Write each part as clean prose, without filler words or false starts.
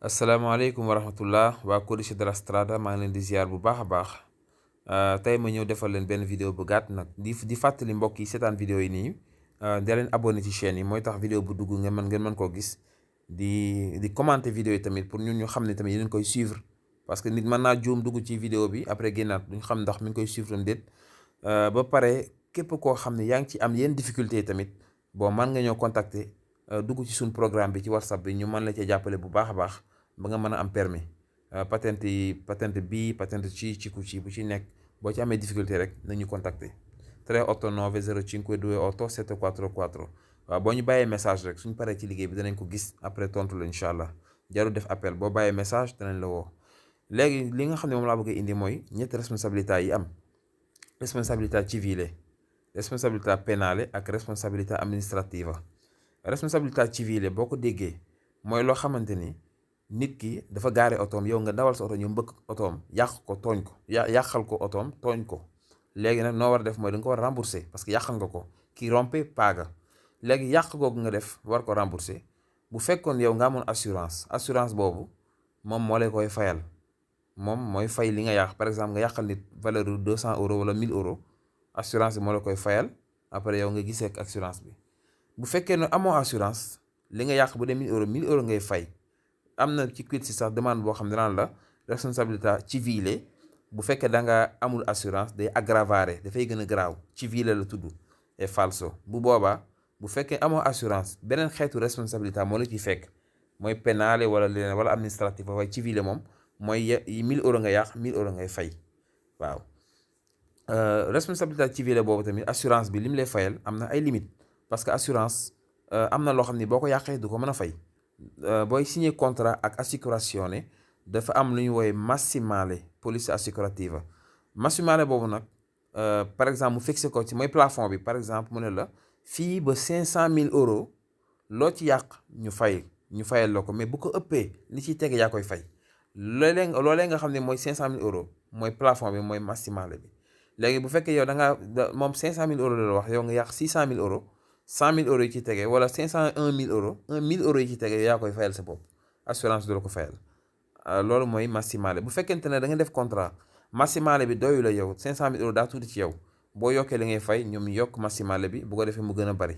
asalaamaaleykum wa rahmatullah waa Codice de la Strada maa ngi leen di ziar bu baax a baax tey ma ñëw defal leen benn vidéo bu gàtt nag di fàttali mbokk yi seetaan vidéo yi nii da leen abonné ci chaîne yi mooy tax vidéo bu dugg ngeen mën koo gis di commenter vidéo yi tamit pour ñun ñu xam ne tamit yéen koy suivre parce que nit mën naa juum dugg ci vidéo bi après génnaat duñ xam ndax mi ngi koy suivre am déet ba pare képp koo xam ne yaa ngi ci am yenn difficulté yi tamit bon mën nga ñoo contacter dugg ci suñ programme bi ci WhatsApp bi ñu mën la cee jàppale bu baax a baax ba nga mën a am permis patente bi patente ci bu ci nekk boo ci amee difficulté rek nañu contacter 389 052 8 744 waaw boo ñu bàyyee message rek suñ paree ci liggéey bi danañ ko gis après tontu la incha allah jarul def appel boo bàyyee message danañ la woo. léegi li nga xam ne moom laa bëgg a indi mooy ñetti responsabilité yi am: responsabilité civile, responsabilité pénale ak responsabilité administrative. responsabilité civile boo ko déggee mooy loo xamante ni nit ki dafa gaare otoom, yow nga dawal sa oto ñu mbëkk otoom yàq ko tooñ ko yàqal ko otoom tooñ ko. léegi nag noo war a def mooy da nga ko war a rembourser parce que yàqal nga ko, ki rompe paaga. léegi yàq googu nga def war ko rembourser. bu fekkoon yow nga amoon assurance boobu moom moo lay koy fayal, moom mooy fay li nga yàq. par exemple nga yàqal nit valeur de 200 euros wala 1000 euros, assurance bi moo la koy fayal après yow nga gisee ak assurance bi. bu fekkee ne amoo assurance, li nga yàq bu dee 1000 euros ngay fay. am na ci kuit si sax demande boo xam ne daan la responsabilité civile bu fekkee da nga amul assurance day aggravare, dafay gën a garaaw. civile la tudd et falso. bu boobaa bu fekkee amoo assurance beneen xeetu responsabilité moo la ciy fekk, mooy pénale wala leneen wala administrative. waaye civile moom mooy 1000 euros nga yàq 1000 euros ngay fay. waaw responsabilité civile boobu tamit assurance bi lim lay fayal am na ay limites, parce que assurance am na loo xam ni boo ko yàqee du ko mën a fay. booy signé contrat ak assicurazione dafa am lu ñu woowee massimale police assicurativa. massimale boobu nag par exemple mu fixé ko ci mooy plafond bi. par exemple mu ne la fii ba 500 000 euros loo ci yàq ñu fayal la ko, mais bu ko ëppee li ciy tege yaa koy fay. loolee nga xam ne mooy 500 000 euros mooy plafond bi, mooy massimale bi. léegi bu fekkee yow moom 500 000 euros la wax, yow nga yàq 600 000 euros, 100 000 euros yi ci tege wala 501 000 euros, 1000 euros yi ci tege yaa koy fayal sa bopp, assurance du la ko fayal. loolu mooy massimale. bu fekkente ne da nga def contrat massimale bi doyu la yow, 500 000 euros daa tuuti ci yow, boo yokkee li ngay fay ñoom yokk massimale bi bu ko defee mu gën a bari.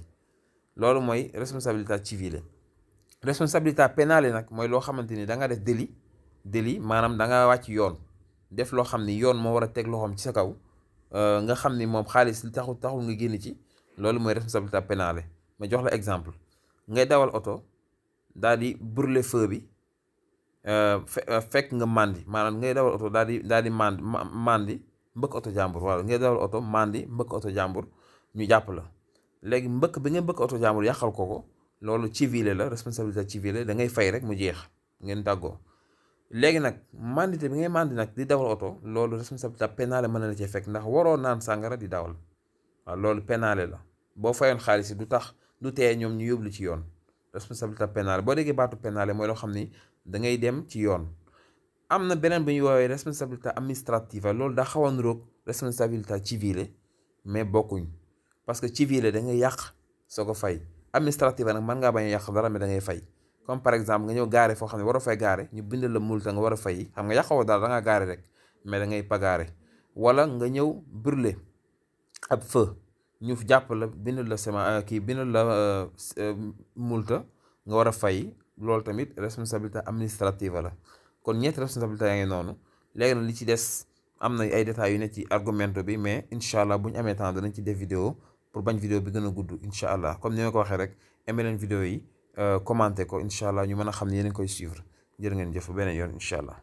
loolu mooy responsabilité civile. responsabilité pénale nag mooy loo xamante ni da nga def délit maanaam da nga wàcc yoon, def loo xam ni yoon moo war a teg loxoom ci sa kaw, nga xam ni moom xaalis li taxul nga génn ci. loolu mooy responsabilité pénale. ma jox la exemple: ngay dawal oto daal di brûler feu bi fekk nga màndi, maanaam ngay dawal oto daal di màndi mbëkk oto jàmbur. wala ngay dawal oto màndi mbëkk oto jàmbur ñu jàpp la. léegi mbëkk bi nga mbëkk oto jàmbur yàqal ko loolu civile la, responsabilité civile. da ngay fay rek mu jeex, ngeen tàggoo. léegi nag màndite bi ngay màndi nag di dawal oto, loolu responsabilité pénale mën na la cee fekk, ndax waroo naan sàngara di dawal. waaw loolu pénale la. boo fayoon xaalis yi du tee ñoom ñu yóbbu ci yoon. responsabilité pénale boo déggee baatu pénale mooy loo xam ni da ngay dem ci yoon. am na beneen bu ñuy woowee responsabilité administrative. loolu daa xaw a niroog responsabilité civile mais bokkuñ, parce que civile da ngay yàq soo ko fay. administrative nag mën ngaa bañ a yàq dara mais da ngay fay. comme par exemple nga ñëw gaare foo xam ne waroo fay gaare, ñu bind la multa nga war a fay, xam nga yàqoo dara da ngaa gaare rek mais da ngay pagaare. wala nga ñëw brûler ab feu, ñu jàpp la bind la multa nga war a fay. loolu tamit responsabilité administrative la. kon ñetti responsabilité yaa ngi noonu. léegi nag li ci des am na ay détails yu ne ci argumento bi, mais incha allah bu ñu amee temps danañ ci def vidéo pour bañ vidéo bi gën a gudd incha allah. comme ni ma ko waxee rek, aimé leen vidéo yi, commenté ko incha allah ñu mën a xam ne yéen a koy suivre. jërë ngeen jëf beneen yoon incha allah.